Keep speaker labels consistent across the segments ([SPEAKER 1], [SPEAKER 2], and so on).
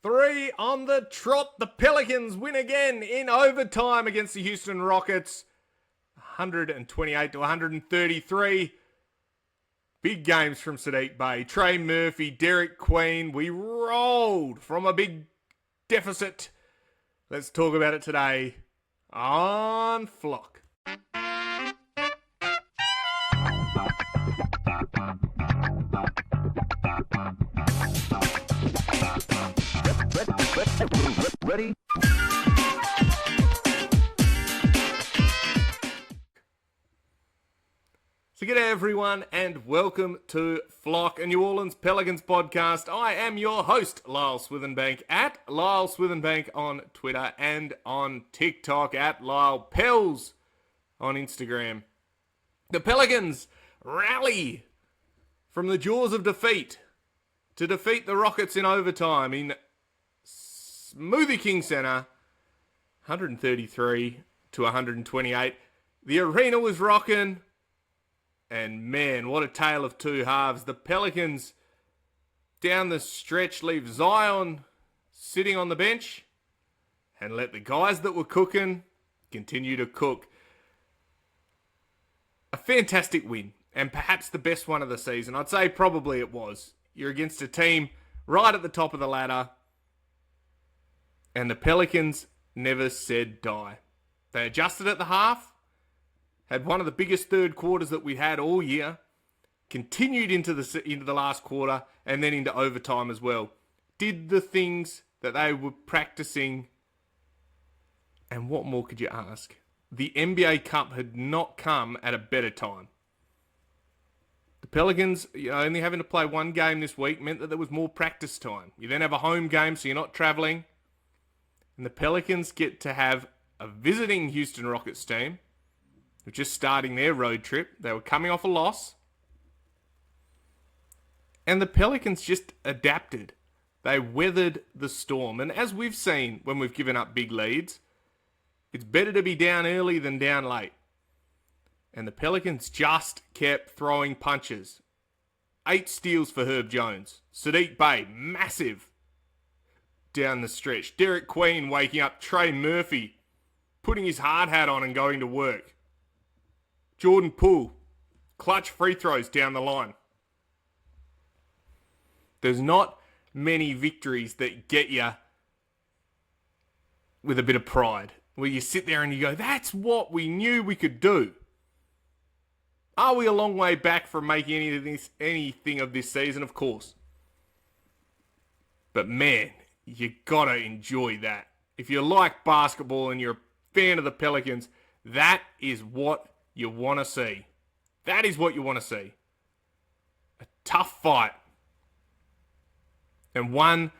[SPEAKER 1] 3 on the trot. The Pelicans win again in overtime against the Houston Rockets. 128 to 133. Big games from Sadiq Bey, Trey Murphy, Derek Queen. We rolled from a big deficit. Let's talk about it today on Flock.
[SPEAKER 2] Ready?
[SPEAKER 1] So g'day everyone and welcome to Flock, a New Orleans Pelicans podcast. I am your host, Lyle Swithenbank, at Lyle Swithenbank on Twitter and on TikTok, at Lyle Pels on Instagram. The Pelicans rally from the jaws of defeat to defeat the Rockets in overtime in Smoothie King Center, 133 to 128. The arena was rocking. And man, what a tale of two halves. The Pelicans down the stretch leave Zion sitting on the bench and let the guys that were cooking continue to cook. A fantastic win, and perhaps the best one of the season. I'd say probably it was. You're against a team right at the top of the ladder, and the Pelicans never said die. They adjusted at the half, had one of the biggest third quarters that we had all year, continued into the last quarter, and then into overtime as well. Did the things that they were practicing, and what more could you ask? The NBA Cup had not come at a better time. The Pelicans, only having to play one game this week meant that there was more practice time. You then have a home game, so you're not traveling. And the Pelicans get to have a visiting Houston Rockets team, who were just starting their road trip. They were coming off a loss. And the Pelicans just adapted. They weathered the storm. And as we've seen when we've given up big leads, it's better to be down early than down late. And the Pelicans just kept throwing punches. 8 steals for Herb Jones. Sadiq Bey, massive down the stretch. Derek Queen waking up Trey Murphy, putting his hard hat on and going to work. Jordan Poole, clutch free throws down the line. There's not many victories that get you with a bit of pride, where you sit there and you go, that's what we knew we could do. Are we a long way back from making anything of this season? Of course. But man, you gotta enjoy that. If you like basketball and you're a fan of the Pelicans, that is what you want to see. That is what you want to see. A tough fight. And one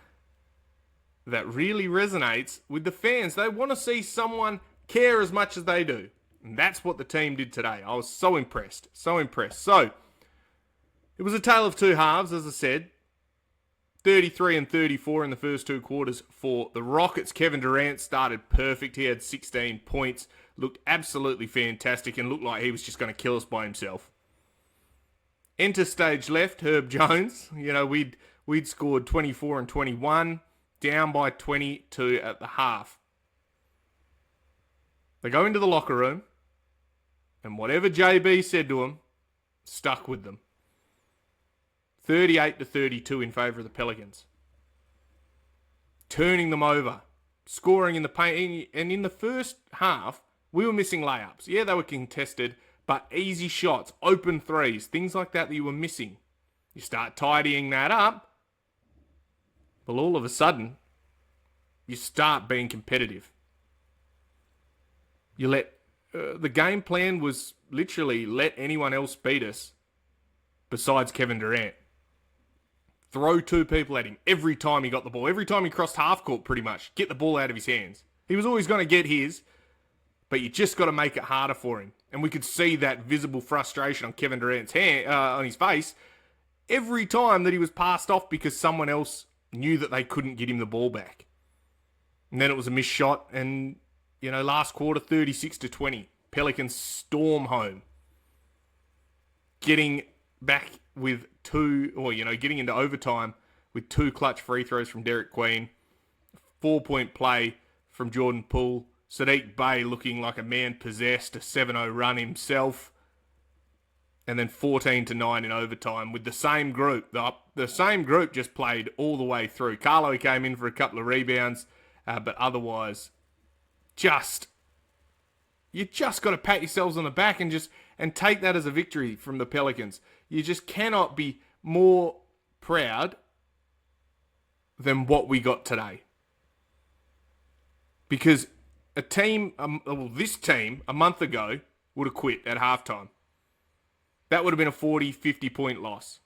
[SPEAKER 1] that really resonates with the fans. They want to see someone care as much as they do. And that's what the team did today. I was so impressed. So impressed. So, it was a tale of two halves, as I said. 33 and 34 in the first two quarters for the Rockets. Kevin Durant started perfect. He had 16 points. Looked absolutely fantastic and looked like he was just going to kill us by himself. Enter stage left, Herb Jones. We'd scored 24 and 21, down by 22 at the half. They go into the locker room, and whatever JB said to them, stuck with them. 38 to 32 in favour of the Pelicans. Turning them over, scoring in the paint, and in the first half, we were missing layups. Yeah, they were contested, but easy shots, open threes, things like that you were missing. You start tidying that up, well, all of a sudden, you start being competitive. You let the game plan was literally let anyone else beat us besides Kevin Durant. Throw 2 people at him every time he got the ball. Every time he crossed half court, pretty much. Get the ball out of his hands. He was always going to get his, but you just got to make it harder for him. And we could see that visible frustration on Kevin Durant's on his face every time that he was passed off because someone else knew that they couldn't get him the ball back. And then it was a missed shot, and last quarter 36 to 20. Pelicans storm home, getting back with 2, or getting into overtime with 2 clutch free throws from Derek Queen. 4-point play from Jordan Poole. Sadiq Bey looking like a man possessed, a 7-0 run himself. And then 14-9 in overtime with the same group. The same group just played all the way through. Carlo came in for a couple of rebounds, but otherwise, you just got to pat yourselves on the back and take that as a victory from the Pelicans. You just cannot be more proud than what we got today. Because this team, a month ago, would have quit at halftime. That would have been a 40, 50-point loss.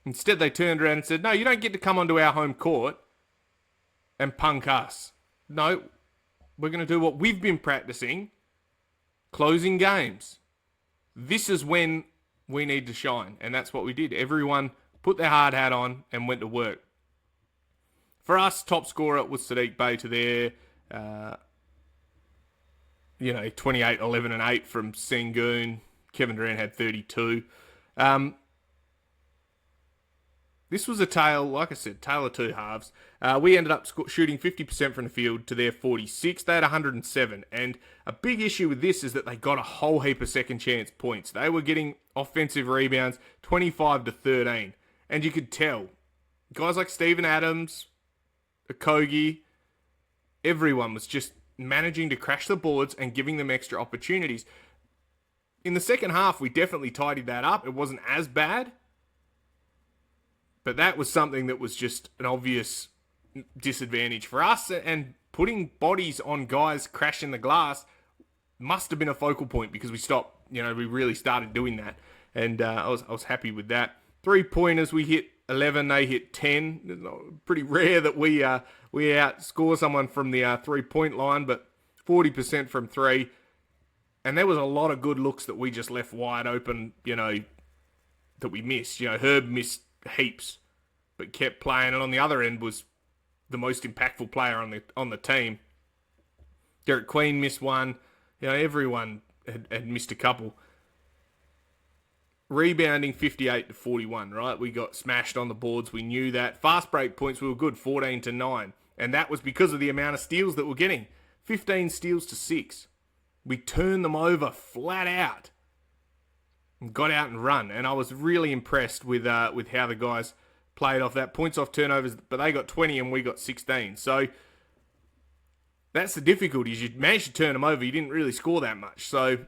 [SPEAKER 1] Instead, they turned around and said, no, you don't get to come onto our home court and punk us. No, we're going to do what we've been practicing, closing games. This is when we need to shine, and that's what we did. Everyone put their hard hat on and went to work. For us, top scorer was Sadiq Bey to their 28, 11, and 8 from Sengun. Kevin Durant had 32. This was a tale of two halves. We ended up shooting 50% from the field to their 46. They had 107. And a big issue with this is that they got a whole heap of second chance points. They were getting offensive rebounds 25-13. And you could tell. Guys like Steven Adams, Okogie, everyone was just managing to crash the boards and giving them extra opportunities. In the second half, we definitely tidied that up. It wasn't as bad. But that was something that was just an obvious disadvantage for us. And putting bodies on guys crashing the glass must have been a focal point because we stopped. We really started doing that. And I was happy with that. 3-pointers, we hit 11, they hit 10. It's pretty rare that we outscore someone from the 3-point line, but 40% from 3. And there was a lot of good looks that we just left wide open, that we missed. Herb missed heaps, but kept playing. And on the other end was the most impactful player on the team. Derek Queen missed one. Everyone had missed a couple. Rebounding 58-41, right? We got smashed on the boards. We knew that. Fast break points, we were good, 14-9. And that was because of the amount of steals that we're getting. 15 steals to 6. We turned them over flat out and got out and run. And I was really impressed with how the guys played off that. Points off turnovers, but they got 20 and we got 16. So that's the difficulty. Is you managed to turn them over. You didn't really score that much. So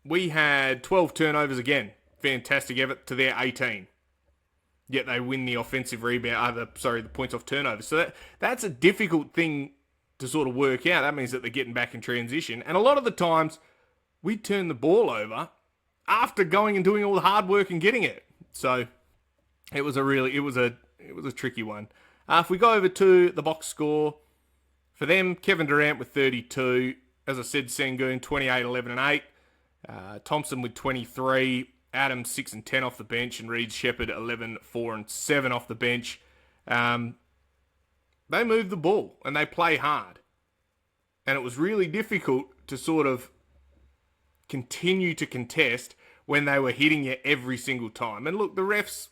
[SPEAKER 1] we had 12 turnovers again. Fantastic effort to their 18. Yet they win the offensive rebound, the points off turnovers. So that's a difficult thing to sort of work out. That means that they're getting back in transition. And a lot of the times, we turn the ball over after going and doing all the hard work and getting it. So it was a tricky one. If we go over to the box score, for them, Kevin Durant with 32. As I said, Sengun 28, 11, and 8. Thompson with 23. Adams 6 and 10 off the bench, and Reed Shepherd 11, 4 and 7 off the bench. They move the ball and they play hard. And it was really difficult to sort of continue to contest when they were hitting you every single time. And look, the refs,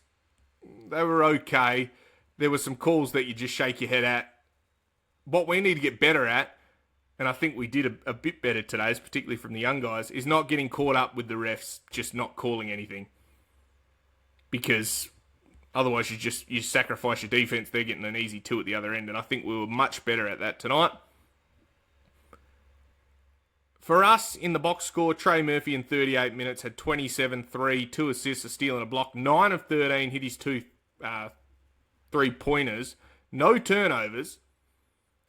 [SPEAKER 1] they were okay. There were some calls that you just shake your head at. What we need to get better at, and I think we did a bit better today, particularly from the young guys, is not getting caught up with the refs just not calling anything. Because otherwise you sacrifice your defense. They're getting an easy 2 at the other end, and I think we were much better at that tonight. For us, in the box score, Trey Murphy in 38 minutes had 27, 3, 2 assists, a steal and a block. 9 of 13 hit his 2 3-pointers. No turnovers.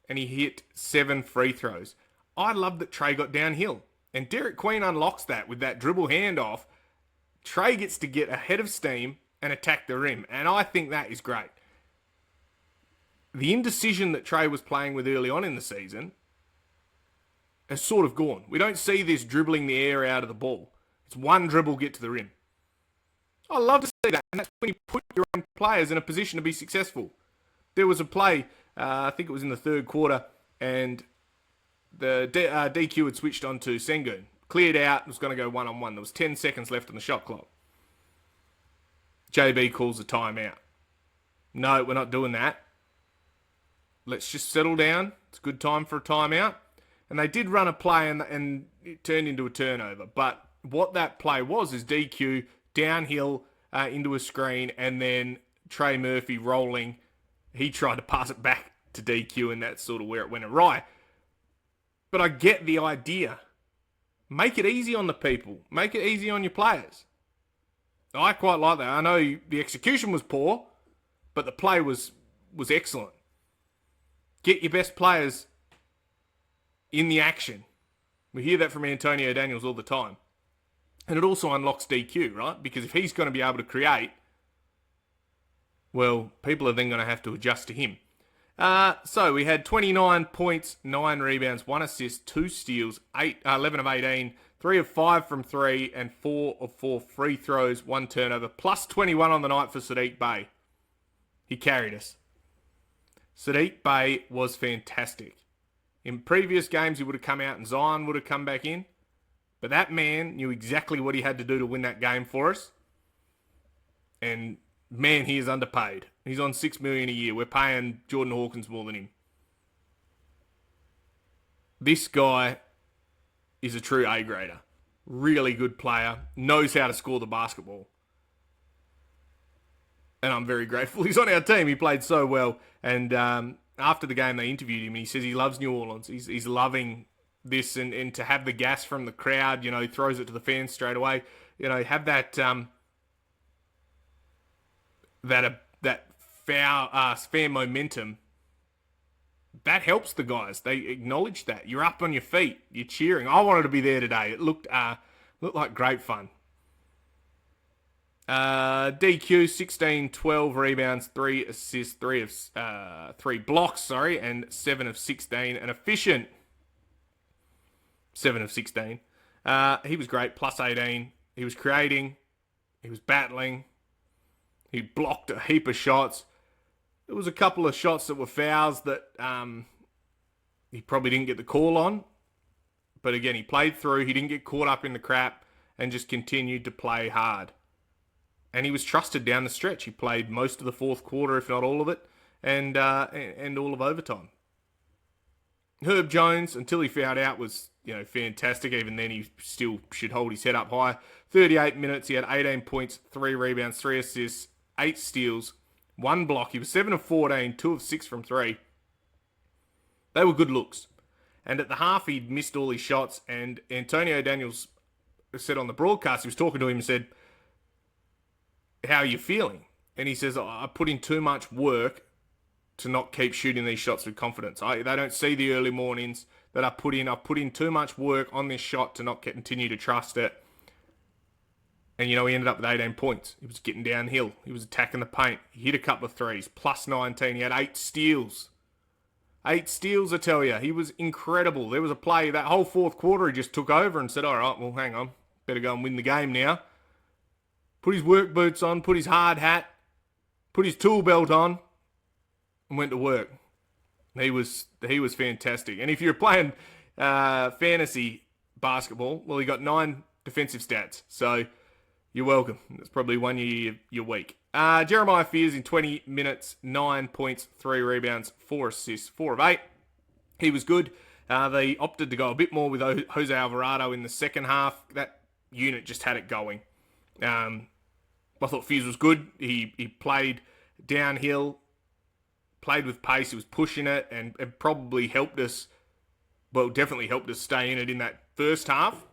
[SPEAKER 1] And he hit 7 free throws. I love that Trey got downhill. And Derek Queen unlocks that with that dribble handoff. Trey gets to get ahead of steam and attack the rim. And I think that is great. The indecision that Trey was playing with early on in the season has sort of gone. We don't see this dribbling the air out of the ball. It's one dribble, get to the rim. I love to see that. And that's when you put your own players in a position to be successful. There was a play, I think it was in the third quarter, and the DQ had switched on to Sengun. Cleared out, was going to go one-on-one. There was 10 seconds left on the shot clock. JB calls a timeout. No, we're not doing that. let's just settle down. It's a good time for a timeout. And they did run a play and it turned into a turnover. But what that play was is DQ, downhill into a screen, and then Trey Murphy rolling. He tried to pass it back to DQ, and that's sort of where it went awry. But I get the idea. Make it easy on the people. Make it easy on your players. I quite like that. I know the execution was poor, but the play was excellent. Get your best players in the action. We hear that from Antonio Daniels all the time. And it also unlocks DQ, right? Because if he's going to be able to create, well, people are then going to have to adjust to him. So we had 29 points, 9 rebounds, 1 assist, 2 steals, 11 of 18, 3 of 5 from 3, and 4 of 4 free throws, 1 turnover, plus 21 on the night for Sadiq Bey. He carried us. Sadiq Bey was fantastic. In previous games, he would have come out and Zion would have come back in. But that man knew exactly what he had to do to win that game for us. And man, he is underpaid. He's on $6 million a year. We're paying Jordan Hawkins more than him. This guy is a true A-grader. Really good player. Knows how to score the basketball. And I'm very grateful he's on our team. He played so well. And after the game, they interviewed him, and he says he loves New Orleans. He's loving this, and to have the gas from the crowd, throws it to the fans straight away. Have that fan momentum. That helps the guys. They acknowledge that. You're up on your feet. You're cheering. I wanted to be there today. It looked like great fun. DQ, 16, 12 rebounds, 3 assists, 3 blocks, and 7 of 16. An efficient 7 of 16. He was great, plus 18. He was creating. He was battling. He blocked a heap of shots. There was a couple of shots that were fouls that he probably didn't get the call on. But again, he played through. He didn't get caught up in the crap and just continued to play hard. And he was trusted down the stretch. He played most of the fourth quarter, if not all of it, and all of overtime. Herb Jones, until he fouled out, was fantastic. Even then, he still should hold his head up high. 38 minutes, he had 18 points, 3 rebounds, 3 assists, 8 steals, 1 block. He was 7 of 14, 2 of 6 from 3. They were good looks. And at the half, he'd missed all his shots, and Antonio Daniels said on the broadcast, he was talking to him and said, "How are you feeling?" And he says, "I put in too much work to not keep shooting these shots with confidence. They don't see the early mornings that I put in. I put in too much work on this shot to not continue to trust it." And, he ended up with 18 points. He was getting downhill. He was attacking the paint. He hit a couple of threes, plus 19. He had 8 steals. 8 steals, I tell you. He was incredible. There was a play, that whole fourth quarter, he just took over and said, "All right, well, hang on. Better go and win the game now." Put his work boots on, put his hard hat, put his tool belt on, and went to work. He was fantastic. And if you're playing fantasy basketball, well, he got 9 defensive stats. So you're welcome. That's probably one your week. Jeremiah Fears in 20 minutes, 9 points, 3 rebounds, 4 assists, 4 of 8. He was good. They opted to go a bit more with Jose Alvarado in the second half. That unit just had it going. I thought Fizz was good. He played downhill, played with pace. He was pushing it and probably helped us. Well, definitely helped us stay in it in that first half.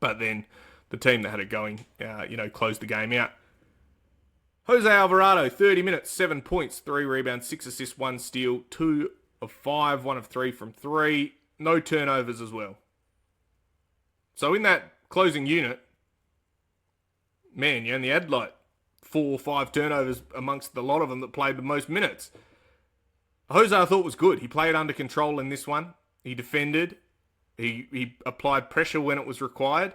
[SPEAKER 1] But then the team that had it going, closed the game out. Jose Alvarado, 30 minutes, 7 points, 3 rebounds, 6 assists, 1 steal, 2 of 5, 1 of 3 from 3. No turnovers as well. So in that closing unit, man, you only had 4 or 5 turnovers amongst the lot of them that played the most minutes. Jose, I thought, was good. He played under control in this one. He defended. He applied pressure when it was required.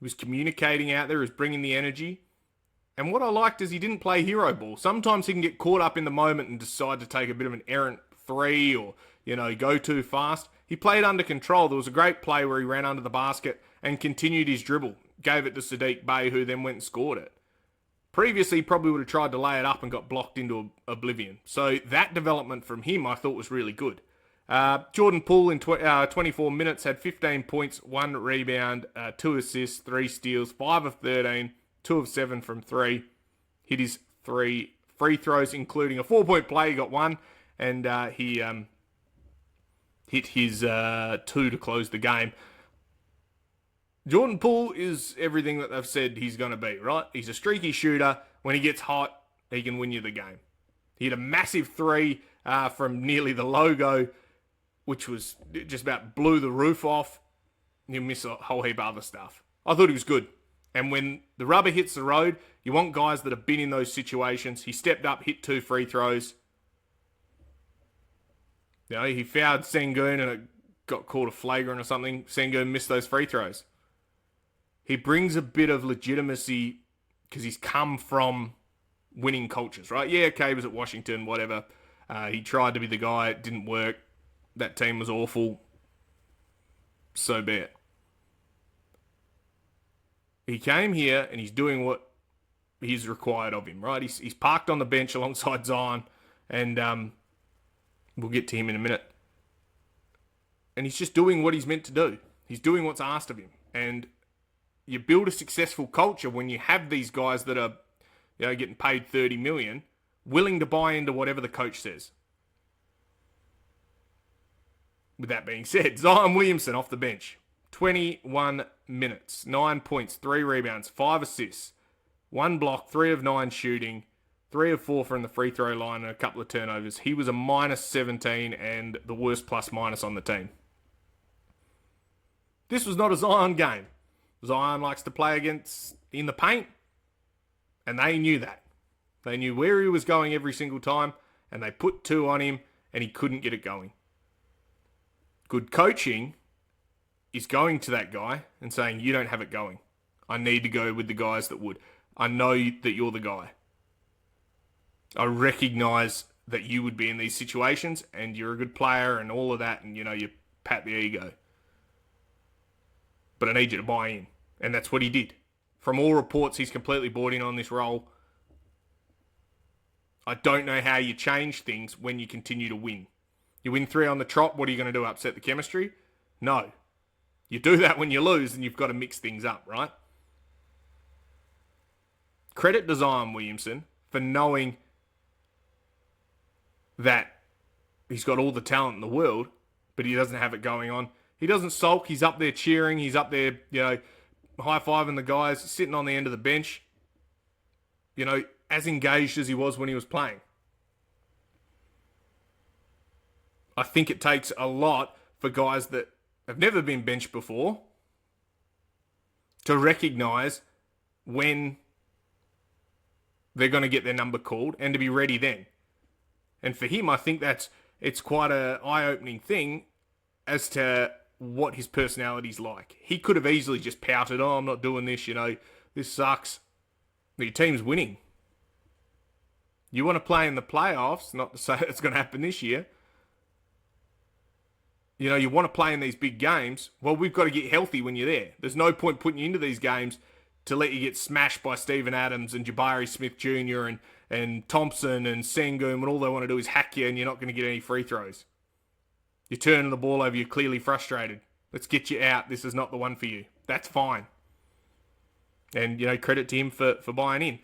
[SPEAKER 1] He was communicating out there. He was bringing the energy. And what I liked is he didn't play hero ball. Sometimes he can get caught up in the moment and decide to take a bit of an errant 3 or, go too fast. He played under control. There was a great play where he ran under the basket and continued his dribble. Gave it to Sadiq Bey, who then went and scored it. Previously, he probably would have tried to lay it up and got blocked into oblivion. So that development from him, I thought, was really good. Jordan Poole in 24 minutes had 15 points, 1 rebound, 2 assists, 3 steals, 5 of 13, 2 of 7 from 3. Hit his 3 free throws, including a 4-point play. He got 1, and he hit his 2 to close the game. Jordan Poole is everything that they've said he's going to be, right? He's a streaky shooter. When he gets hot, he can win you the game. He hit a massive 3 from nearly the logo, which was just about blew the roof off. You miss a whole heap of other stuff. I thought he was good. And when the rubber hits the road, you want guys that have been in those situations. He stepped up, hit 2 free throws. You know, he fouled Sengun and it got called a flagrant or something. Sengun missed those free throws. He brings a bit of legitimacy because he's come from winning cultures, right? Yeah, okay, he was at Washington, whatever. He tried to be the guy. It didn't work. That team was awful. So be it. He came here and he's doing what he's required of him, right? He's parked on the bench alongside Zion, and we'll get to him in a minute. And he's just doing what he's meant to do. He's doing what's asked of him. And you build a successful culture when you have these guys that are, you know, getting paid $30 million, willing to buy into whatever the coach says. With that being said, Zion Williamson off the bench. 21 minutes, 9 points, 3 rebounds, 5 assists, 1 block, 3 of 9 shooting, 3 of 4 from the free throw line, and a couple of turnovers. He was a minus 17 and the worst plus minus on the team. This was not a Zion game. Zion likes to play against in the paint, and they knew that. They knew where he was going every single time, and they put 2 on him, and he couldn't get it going. Good coaching is going to that guy and saying, you don't have it going. I need to go with the guys that would. I know that you're the guy. I recognize that you would be in these situations and you're a good player and all of that, and, you know, you pat the ego. But I need you to buy in. And that's what he did. From all reports, he's completely bought in on this role. I don't know how you change things when you continue to win. You win 3 on the trot, what are you going to do, upset the chemistry? No. You do that when you lose, and you've got to mix things up, right? Credit to Zion Williamson for knowing that he's got all the talent in the world, but he doesn't have it going on. He doesn't sulk. He's up there cheering. He's up there, you know, high-fiving the guys, sitting on the end of the bench, you know, as engaged as he was when he was playing. I think it takes a lot for guys that have never been benched before to recognise when they're going to get their number called and to be ready then. And for him, I think it's quite an eye-opening thing as to what his personality's like. He could have easily just pouted, oh, I'm not doing this, you know, this sucks. But your team's winning. You want to play in the playoffs, not to say it's going to happen this year. You know, you want to play in these big games. Well, we've got to get healthy when you're there. There's no point putting you into these games to let you get smashed by Steven Adams and Jabari Smith Jr. and Thompson and Sengun, when all they want to do is hack you and you're not going to get any free throws. You're turning the ball over, you're clearly frustrated. Let's get you out. This is not the one for you. That's fine. And, you know, credit to him for buying in.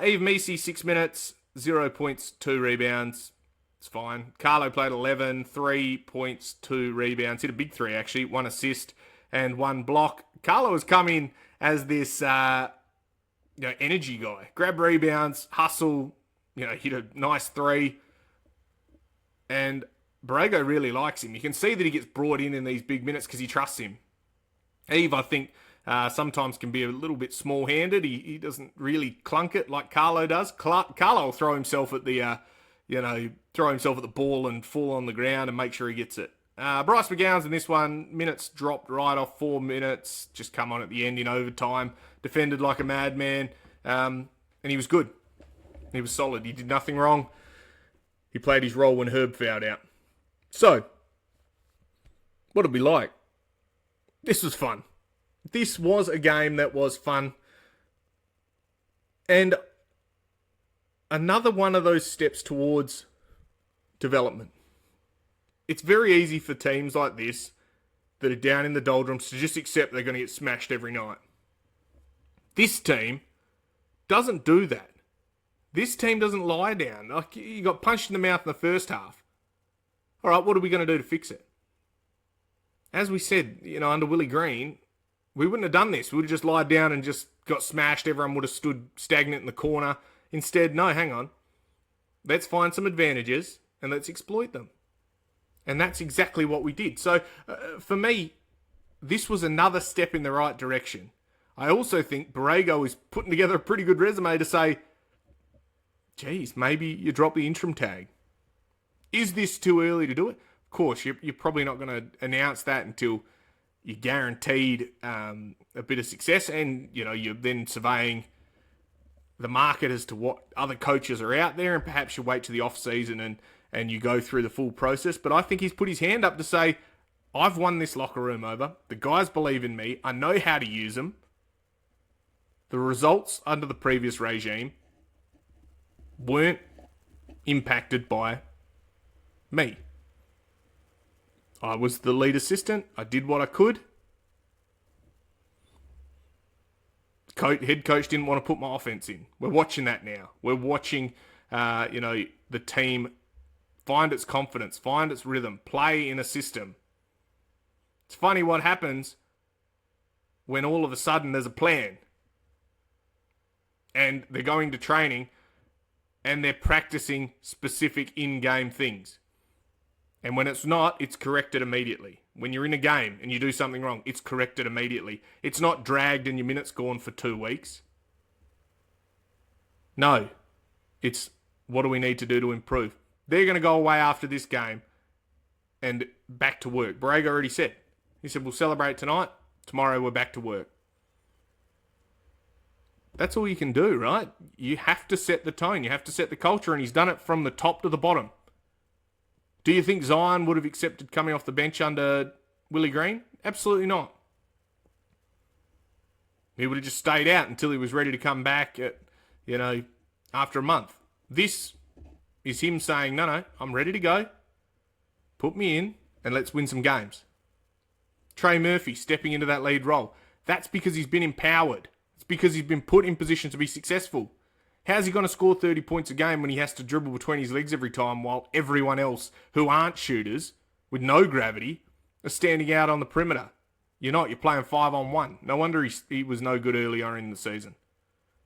[SPEAKER 1] Eve Messi, 6 minutes, 0 points, 2 rebounds. It's fine. Carlo played 11, 3 points, 2 rebounds. Hit a big 3, actually. 1 assist and 1 block. Carlo has come in as this energy guy. Grab rebounds, hustle, you know, hit a nice 3. And Borrego really likes him. You can see that he gets brought in these big minutes because he trusts him. Eve, I think, sometimes can be a little bit small-handed. He doesn't really clunk it like Carlo does. Carlo will throw himself at the ball and fall on the ground and make sure he gets it. Bryce McGowan's in this one. Minutes dropped right off, 4 minutes. Just come on at the end in overtime. Defended like a madman. And he was good. He was solid. He did nothing wrong. He played his role when Herb fouled out. So, what did we like? This was fun. This was a game that was fun. And another one of those steps towards development. It's very easy for teams like this that are down in the doldrums to just accept they're going to get smashed every night. This team doesn't do that. This team doesn't lie down. Like, you got punched in the mouth in the first half. All right, what are we going to do to fix it? As we said, under Willie Green, we wouldn't have done this. We would have just lied down and just got smashed. Everyone would have stood stagnant in the corner. Instead, no, hang on. Let's find some advantages and let's exploit them. And that's exactly what we did. So, for me, this was another step in the right direction. I also think Borrego is putting together a pretty good resume to say, geez, maybe you drop the interim tag. Is this too early to do it? Of course, you're probably not going to announce that until you're guaranteed a bit of success, and you're then surveying the market as to what other coaches are out there, and perhaps you wait to the off season and you go through the full process. But I think he's put his hand up to say, I've won this locker room over. The guys believe in me. I know how to use them. The results under the previous regime weren't impacted by me. I was the lead assistant. I did what I could. Head coach didn't want to put my offense in. We're watching that now. We're watching, the team find its confidence, find its rhythm, play in a system. It's funny what happens when all of a sudden there's a plan. And they're going to training and they're practicing specific in-game things. And when it's not, it's corrected immediately. When you're in a game and you do something wrong, it's corrected immediately. It's not dragged and your minutes gone for 2 weeks. No. It's what do we need to do to improve? They're going to go away after this game and back to work. Borrego already said. He said, we'll celebrate tonight. Tomorrow we're back to work. That's all you can do, right? You have to set the tone. You have to set the culture, and he's done it from the top to the bottom. Do you think Zion would have accepted coming off the bench under Willie Green? Absolutely not. He would have just stayed out until he was ready to come back after a month. This is him saying, no, I'm ready to go. Put me in and let's win some games. Trey Murphy stepping into that lead role. That's because he's been empowered. It's because he's been put in position to be successful. How's he going to score 30 points a game when he has to dribble between his legs every time while everyone else who aren't shooters with no gravity are standing out on the perimeter? You're not. You're playing 5-on-1. No wonder he was no good early on in the season.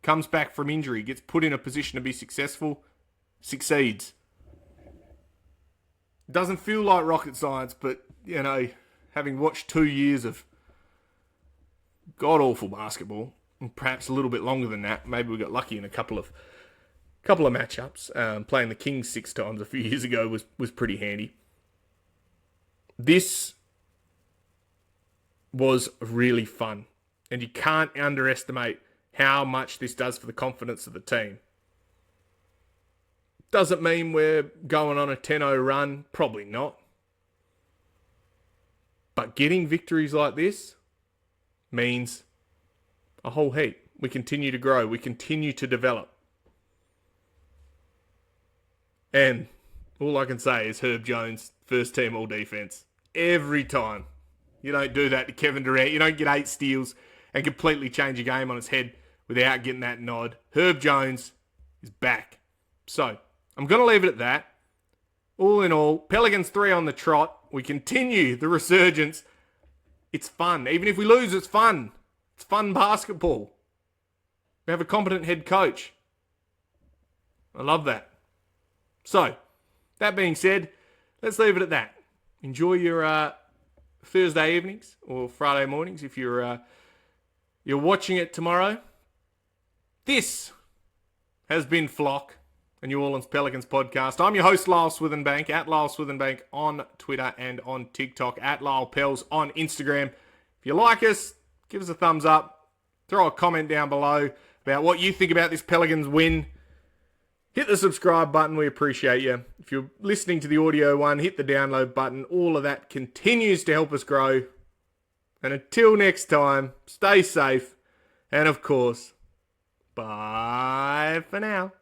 [SPEAKER 1] Comes back from injury, gets put in a position to be successful, succeeds. Doesn't feel like rocket science, but, having watched 2 years of god-awful basketball, and perhaps a little bit longer than that, maybe we got lucky in a couple of matchups. Playing the Kings 6 times a few years ago was pretty handy. This was really fun, and you can't underestimate how much this does for the confidence of the team. Does it mean we're going on a 10-0 run? Probably not. But getting victories like this means a whole heap. We continue to grow. We continue to develop. And all I can say is Herb Jones, first team all defense. Every time. You don't do that to Kevin Durant. You don't get 8 steals and completely change a game on its head without getting that nod. Herb Jones is back. So, I'm going to leave it at that. All in all, Pelicans 3 on the trot. We continue the resurgence. It's fun. Even if we lose, it's fun. It's fun basketball. We have a competent head coach. I love that. So, that being said, let's leave it at that. Enjoy your Thursday evenings or Friday mornings if you're watching it tomorrow. This has been Flock, a New Orleans Pelicans podcast. I'm your host, Lyle Swithenbank, at Lyle Swithenbank on Twitter and on TikTok, at Lyle Pels on Instagram. If you like us, give us a thumbs up. Throw a comment down below about what you think about this Pelicans win. Hit the subscribe button. We appreciate you. If you're listening to the audio one, hit the download button. All of that continues to help us grow. And until next time, stay safe. And of course, bye for now.